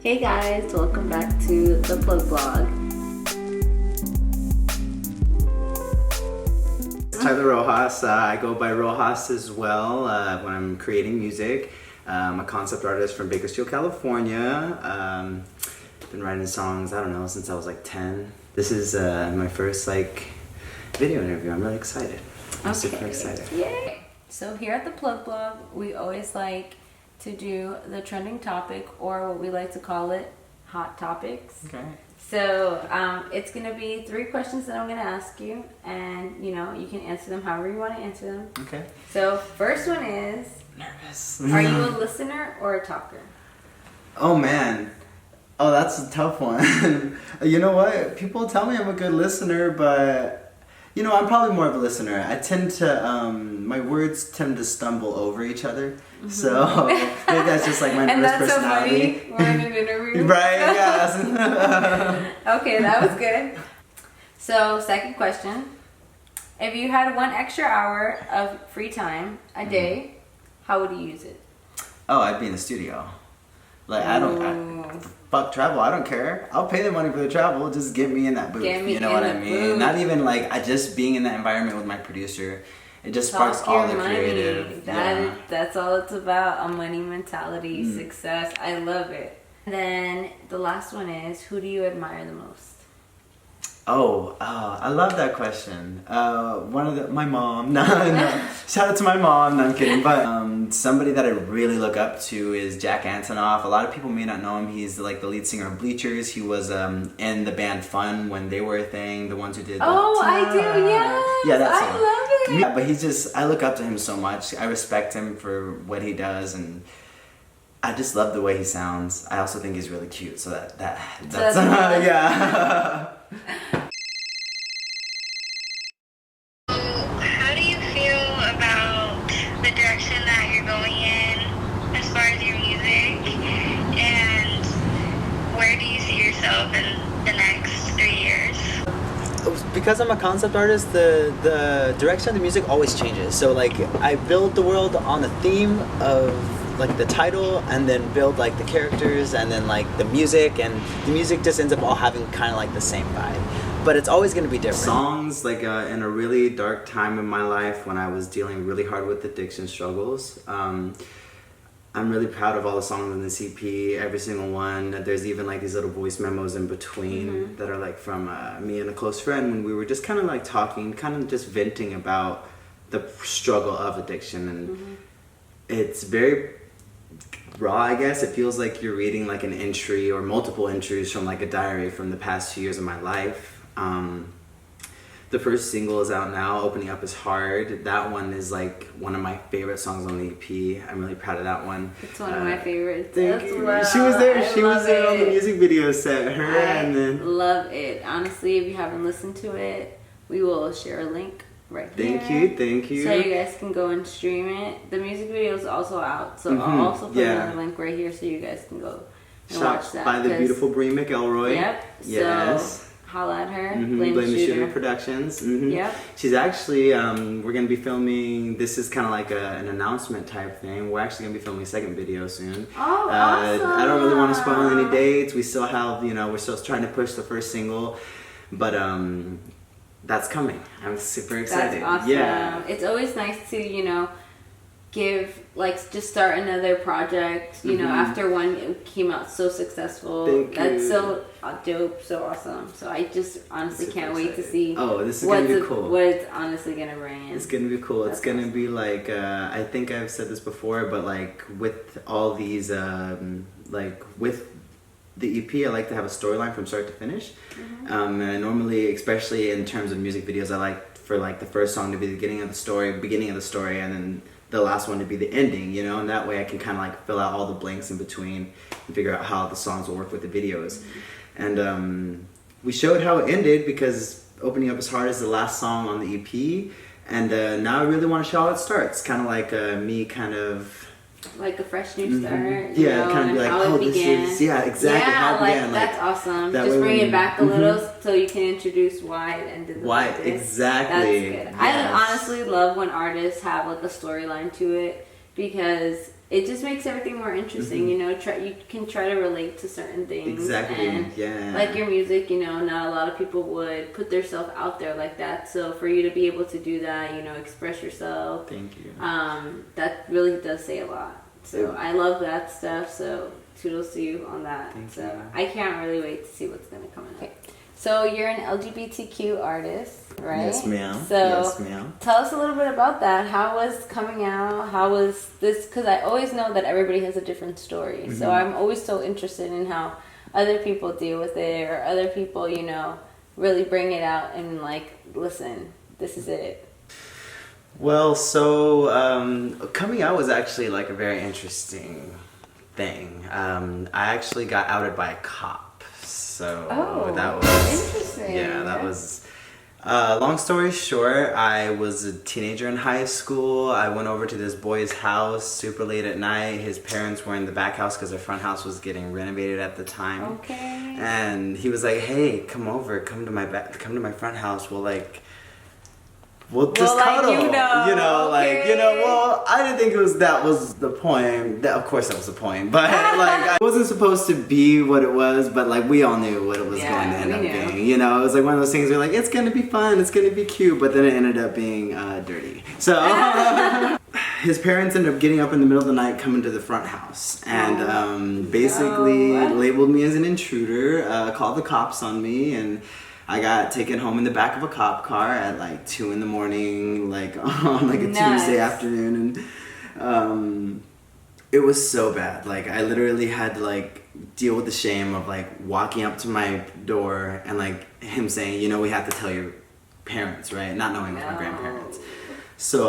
Hey guys, welcome back to the Plug Blog. Tyler Rohas. I go by Rohas as well when I'm creating music. I'm a concept artist from Bakersfield, California. Been writing songs, I don't know, since I was like 10. This is my first video interview. I'm really excited. I'm super excited. Yay! So here at the Plug Blog, we always like to do the trending topic, or what we like to call it, hot topics. Okay. So it's gonna be 3 questions that I'm gonna ask you, and you can answer them however you want to answer them. Okay. So first one is, nervous. Are you a listener or a talker? Oh man. Oh, that's a tough one. You know what? People tell me I'm a good listener, but I'm probably more of a listener. I tend to, my words tend to stumble over each other. Mm-hmm. So maybe that's just like my and first that's personality. So funny. We're in an interview. Right, yes. Okay, that was good. So, second question. If you had 1 extra hour of free time a day, how would you use it? Oh, I'd be in the studio. Fuck travel, I don't care. I'll pay the money for the travel, just get me in that booth. You know what I mean? Booth. Not even just being in that environment with my producer. It just sparks all the creative. That's all it's about, a money mentality, success. I love it. And then the last one is, who do you admire the most? I love that question. My mom. No, shout out to my mom. No, I'm kidding. But somebody that I really look up to is Jack Antonoff. A lot of people may not know him. He's like the lead singer of Bleachers. He was in the band Fun when they were a thing. The ones who did. I do. Yes. Yeah, that's I love it. Yeah, but I look up to him so much. I respect him for what he does, and I just love the way he sounds. I also think he's really cute. So that's yeah. How do you feel about the direction that you're going in as far as your music, and where do you see yourself in the next 3 years? Because I'm a concept artist, the direction of the music always changes. So I build the world on a theme of the title, and then build the characters, and then the music, and the music just ends up all having kind of the same vibe. But it's always going to be different. Songs in a really dark time in my life when I was dealing really hard with addiction struggles. I'm really proud of all the songs in this EP, every single one. There's even these little voice memos in between that are from me and a close friend when we were just kind of talking, kind of just venting about the struggle of addiction. And it's very raw, I guess. It feels like you're reading an entry or multiple entries from a diary from the past 2 years of my life. The first single is out now, Opening Up Is Hard. That one is one of my favorite songs on the EP. I'm really proud of that one. It's one of my favorites. Thank you. Well. She was there. She was there on the music video set. Love it. Honestly, if you haven't listened to it, we will share a link right here. Thank you. So you guys can go and stream it. The music video is also out, so I'll also put another link right here so you guys can go and watch that. By the beautiful Bree McElroy. Yep. Yes. So holla at her. Blame the Shooter Productions. Yep. She's actually, we're going to be filming, this is kind of an announcement type thing. We're actually going to be filming a second video soon. Oh, awesome. I don't really want to spoil any dates. We still have, we're still trying to push the first single. But, that's coming. I'm super excited. That's awesome. Yeah. It's always nice to, give, just start another project, after one came out so successful. That's so dope, so awesome. So I just honestly can't wait to see this is going to be cool. What it's honestly going to bring in. It's going to be cool. That's it's going to be I think I've said this before, but with all these, with the EP, I like to have a storyline from start to finish. And normally, especially in terms of music videos, I like for the first song to be the beginning of the story, and then the last one to be the ending, and that way I can kind of fill out all the blanks in between and figure out how the songs will work with the videos. And we showed how it ended because Opening Up Is Hard is the last song on the EP, and now I really want to show how it starts, kind of me kind of a fresh new start. Yeah, kind of be how it began. This is, exactly. Yeah, how it began. That's awesome. Just bring it back a little so you can introduce why it ended why like this. Exactly. That's good. Yes. I honestly love when artists have a storyline to it, because it just makes everything more interesting, you know. You can try to relate to certain things. Exactly. And like your music, you know, not a lot of people would put themselves out there like that. So for you to be able to do that, you know, express yourself. Thank you. That really does say a lot. So I love that stuff. So kudos to you on that. Thank you. You. I can't really wait to see what's gonna come in. Okay. So you're an LGBTQ artist, right? Yes, ma'am. So yes, ma'am. Tell us a little bit about that. How was coming out? How was this? Because I always know that everybody has a different story. Mm-hmm. So I'm always so interested in how other people deal with it, or other people, you know, really bring it out and like, listen, this is it. Well, so coming out was actually like a very interesting thing. I actually got outed by a cop. So that was interesting. Yeah, that was long story short, I was a teenager in high school. I went over to this boy's house super late at night. His parents were in the back house because their front house was getting renovated at the time. Okay. And he was like, "Hey, come over, come to my front house. We'll just cuddle, like, well, I didn't think that was the point. Of course that was the point, but like, it wasn't supposed to be what it was, but like, we all knew what it was going to end up being, you know. It was like one of those things where like, it's going to be fun, it's going to be cute, but then it ended up being dirty. So his parents ended up getting up in the middle of the night, coming to the front house, and basically labeled me as an intruder, called the cops on me, and I got taken home in the back of a cop car at like 2 a.m, like on like a Tuesday afternoon, and it was so bad. Like, I literally had to like deal with the shame of like walking up to my door and like him saying, you know, we have to tell your parents, right? Not knowing it was my grandparents. So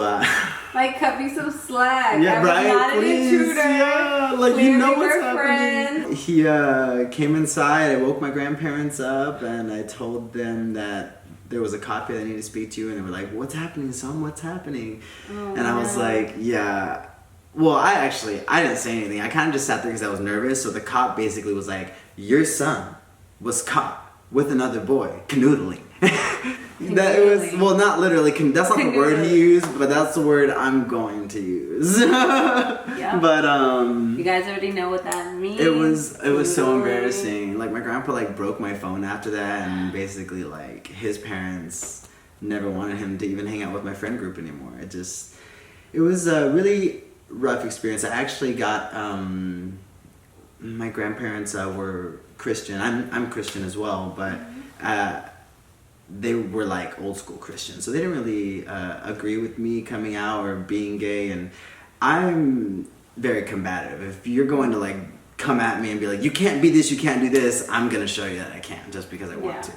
like, cut me some slack. Yeah, I'm right. not an intruder. Yeah, like, you know what's happening. Friend. He came inside. I woke my grandparents up, and I told them that there was a cop here that needed to speak to you, and they were like, "What's happening, son? What's happening?" And I was like, "Yeah." Well, I didn't say anything. I kind of just sat there because I was nervous. So the cop basically was like, "Your son was caught with another boy canoodling." That it was, well, not literally, that's not the word he used, but that's the word I'm going to use. Yeah. But you guys already know what that means. it was so embarrassing. Like, my grandpa like broke my phone after that, and basically like his parents never wanted him to even hang out with my friend group anymore. It was a really rough experience. I actually got my grandparents were Christian. I'm Christian as well, but they were like old school Christians, so they didn't really agree with me coming out or being gay, and I'm very combative. If you're going to like come at me and be like, you can't be this, you can't do this, I'm gonna show you that I can, just because I want to.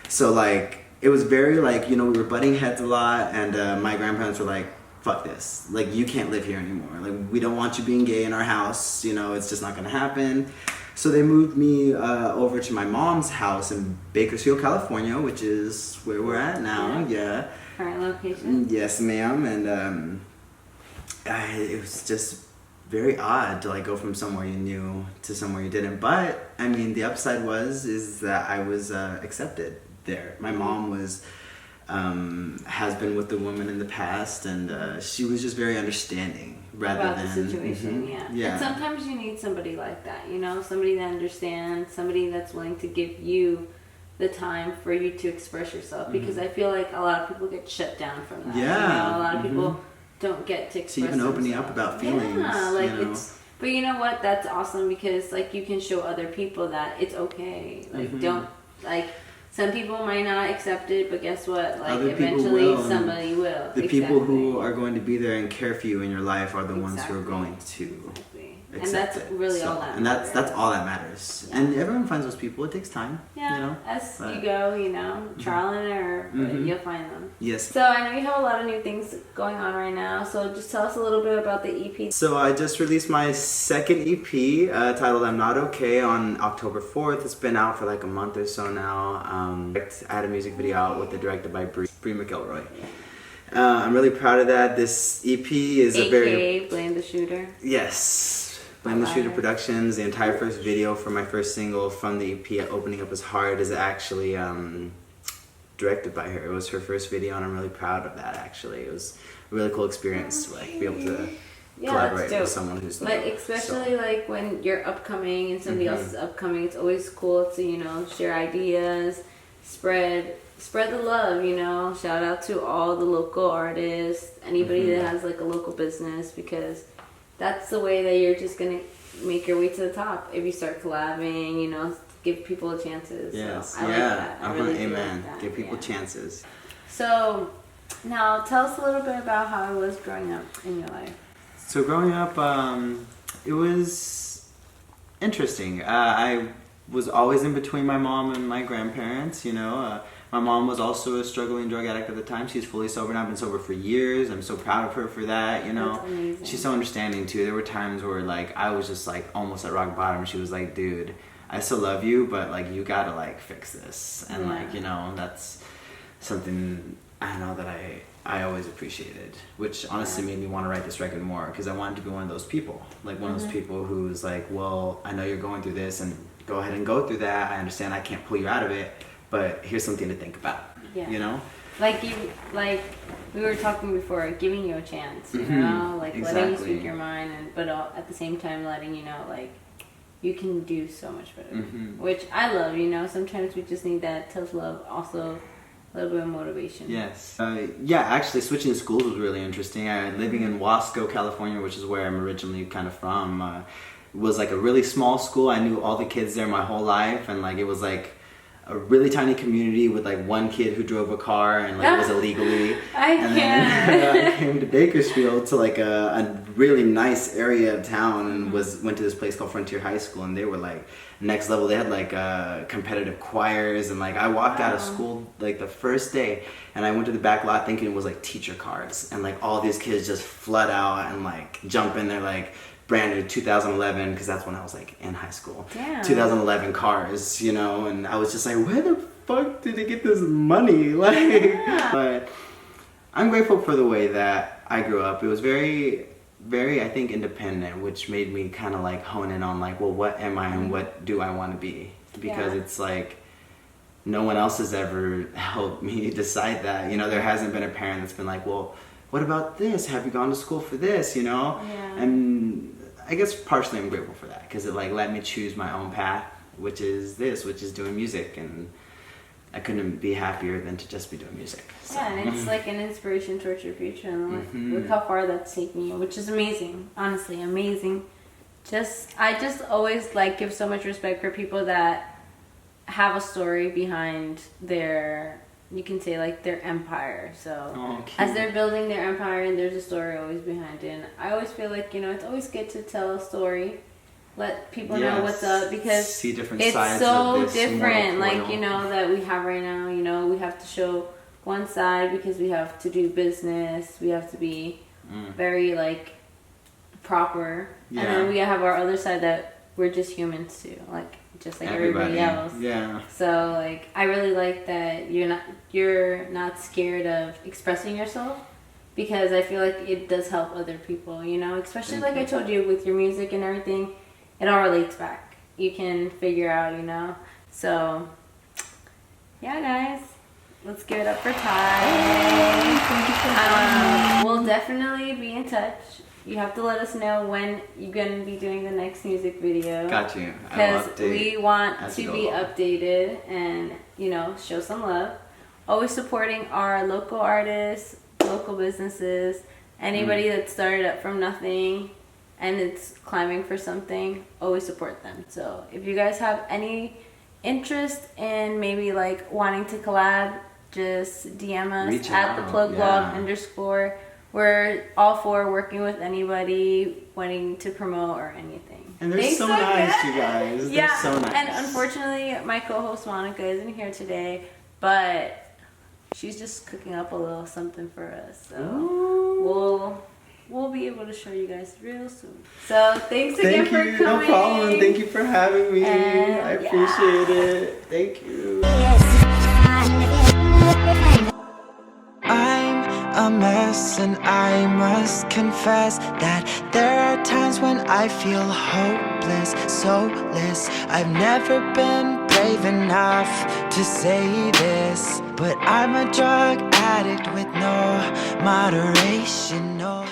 So like, it was very like, you know, we were butting heads a lot, and my grandparents were like, fuck this, like, you can't live here anymore, like, we don't want you being gay in our house, you know, it's just not gonna happen. So they moved me over to my mom's house in Bakersfield, California, which is where we're at now. Yeah. Current location. Yes, ma'am. And it was just very odd to like go from somewhere you knew to somewhere you didn't. But I mean, the upside is that I was accepted there. My mom has been with the woman in the past, and she was just very understanding. About the situation, yeah. And sometimes you need somebody like that, you know, somebody that understands, somebody that's willing to give you the time for you to express yourself, because I feel like a lot of people get shut down from that. Yeah. You know, a lot of people don't get to express even opening up about feelings. Yeah, like, you know? but you know what? That's awesome, because like, you can show other people that it's okay. Like, don't, like, some people might not accept it, but guess what? Like, eventually somebody will. The people who are going to be there and care for you in your life are the ones who are going to and that's really all that matters. And that's all that matters. Yeah. And everyone finds those people. It takes time. Yeah, you know? As you go, you know, trial and error, but you'll find them. Yes. So I know you have a lot of new things going on right now, so just tell us a little bit about the EP. So I just released my second EP titled I'm Not Okay on October 4th. It's been out for like a month or so now. I had a music video out with it, directed by Bree McElroy. I'm really proud of that. This EP is AKA a very... Blame the Shooter. Yes. Blame the Shooter Productions. The entire first video for my first single from the EP, Opening Up Is Hard, is actually directed by her. It was her first video, and I'm really proud of that, actually. It was a really cool experience to like be able to collaborate that's with dope. someone who's new. Like especially like when you're upcoming and somebody else is upcoming, it's always cool to share ideas, spread the love. Shout out to all the local artists, anybody that has like a local business, because that's the way that you're just gonna make your way to the top if you start collabing. Give people chances. Yes, so I like that. I really do amen. like that. Give people chances. So now tell us a little bit about how it was growing up in your life. So growing up, it was interesting. I was always in between my mom and my grandparents. My mom was also a struggling drug addict at the time. She's fully sober now. I've been sober for years. I'm so proud of her for that. That's amazing. She's so understanding too. There were times where like I was just like almost at rock bottom. She was like, "Dude, I still love you, but like you gotta like fix this." And like that's something I know that I always appreciated, which honestly made me want to write this record more, because I wanted to be one of those people, like one of those people who's like, well, I know you're going through this, and go ahead and go through that. I understand I can't pull you out of it, but here's something to think about. Like we were talking before, giving you a chance, like letting you speak your mind, but at the same time letting you know like you can do so much better, which I love. Sometimes we just need that tough love, also a little bit of motivation. Yes. Actually switching schools was really interesting. Living in Wasco, California, which is where I'm originally kind of from, was like a really small school. I knew all the kids there my whole life, and like it was like a really tiny community with like one kid who drove a car and like was illegally. Then I came to Bakersfield to like a really nice area of town, and went to this place called Frontier High School, and they were like next level. They had like competitive choirs, and like I walked out of school like the first day, and I went to the back lot thinking it was like teacher cars, and like all these kids just flood out and like jump in their like brand new 2011, because that's when I was like in high school. Damn. 2011 cars, and I was just like, where the fuck did they get this money? Like, but I'm grateful for the way that I grew up. It was very, very, I think, independent, which made me kind of like hone in on like, well, what am I and what do I want to be? Because it's like no one else has ever helped me decide that. There hasn't been a parent that's been like, well, what about this? Have you gone to school for this? And I guess partially I'm grateful for that, because it like let me choose my own path, which is doing music, and I couldn't be happier than to just be doing music. So. Yeah, and it's like an inspiration towards your future, and look how far that's taking you, which is amazing. Honestly, amazing. I just always like give so much respect for people that have a story behind their, you can say like their empire. So as they're building their empire, and there's a story always behind it. And I always feel like it's always good to tell a story, let people know what's up, because see different it's sides so of this different. mortal Like coil. that we have right now. We have to show one side because we have to do business. We have to be very like proper, and then we have our other side that we're just humans too, like just like everybody else. Yeah. So like I really like that you're not scared of expressing yourself, because I feel like it does help other people, especially like I told you with your music and everything, it all relates back. You can figure out, So yeah, guys, let's give it up for Ty. We'll definitely be in touch. You have to let us know when you're going to be doing the next music video. Got you. Because we want to be updated and, show some love. Always supporting our local artists, local businesses, anybody that started up from nothing and it's climbing for something, always support them. So if you guys have any interest in maybe like wanting to collab, just DM us Reach at out. ThePlugblog_. We're all for working with anybody wanting to promote or anything. And they're so nice, you guys. Yeah, They're so nice. and unfortunately, my co-host Monica isn't here today, but she's just cooking up a little something for us. So we'll be able to show you guys real soon. So thanks again for coming. No problem. Thank you for having me. And, I appreciate it. Thank you. A mess, and I must confess that there are times when I feel hopeless, soulless. I've never been brave enough to say this, but I'm a drug addict with no moderation, no